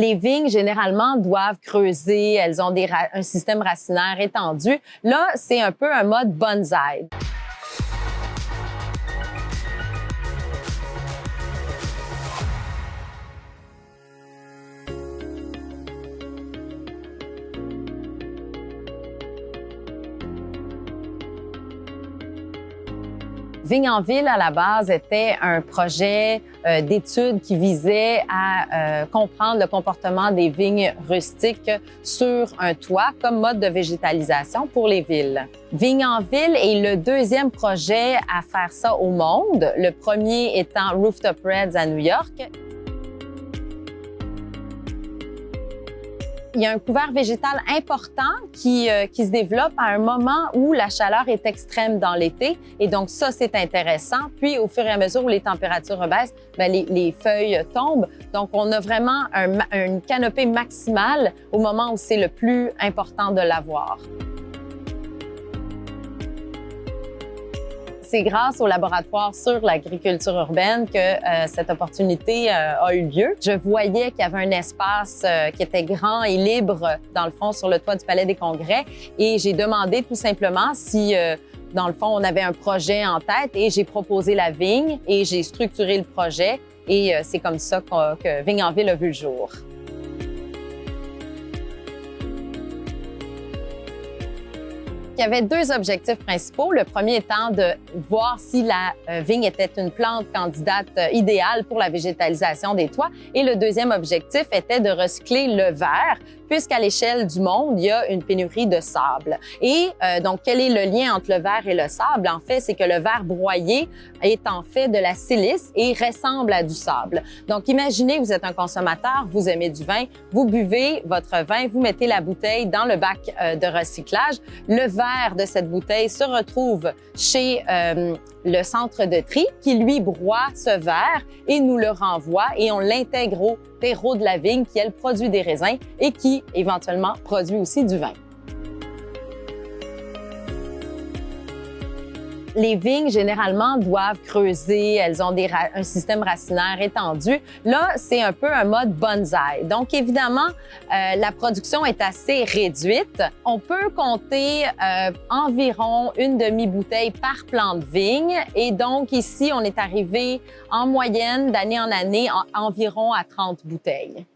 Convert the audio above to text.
Les vignes, généralement, doivent creuser. Elles ont un système racinaire étendu. Là, c'est un peu un mode bonsaï. Vigne en ville, à la base, était un projet d'étude qui visait à comprendre le comportement des vignes rustiques sur un toit comme mode de végétalisation pour les villes. Vigne en ville est le deuxième projet à faire ça au monde, le premier étant Rooftop Reds à New York. Il y a un couvert végétal important qui se développe à un moment où la chaleur est extrême dans l'été. Et donc, ça, c'est intéressant. Puis, au fur et à mesure où les températures rebaissent, bien, les feuilles tombent. Donc, on a vraiment une canopée maximale au moment où c'est le plus important de l'avoir. C'est grâce au laboratoire sur l'agriculture urbaine que cette opportunité a eu lieu. Je voyais qu'il y avait un espace qui était grand et libre, dans le fond, sur le toit du Palais des Congrès. Et j'ai demandé tout simplement si, dans le fond, on avait un projet en tête et j'ai proposé la vigne et j'ai structuré le projet. Et c'est comme ça que Vigne en ville a vu le jour. Il y avait deux objectifs principaux. Le premier étant de voir si la vigne était une plante candidate idéale pour la végétalisation des toits. Et le deuxième objectif était de recycler le verre, puisqu'à l'échelle du monde, il y a une pénurie de sable. Et donc, quel est le lien entre le verre et le sable? En fait, c'est que le verre broyé est en fait de la silice et ressemble à du sable. Donc, imaginez, vous êtes un consommateur, vous aimez du vin, vous buvez votre vin, vous mettez la bouteille dans le bac de recyclage. Le verre de cette bouteille se retrouve chez le centre de tri qui, lui, broie ce verre et nous le renvoie et on l'intègre au terreau de la vigne qui, elle, produit des raisins et qui, éventuellement, produit aussi du vin. Les vignes, généralement, doivent creuser. Elles ont un système racinaire étendu. Là, c'est un peu un mode bonsaï. Donc, évidemment, la production est assez réduite. On peut compter environ une demi-bouteille par plant de vigne. Et donc, ici, on est arrivé en moyenne, d'année en année, environ à 30 bouteilles.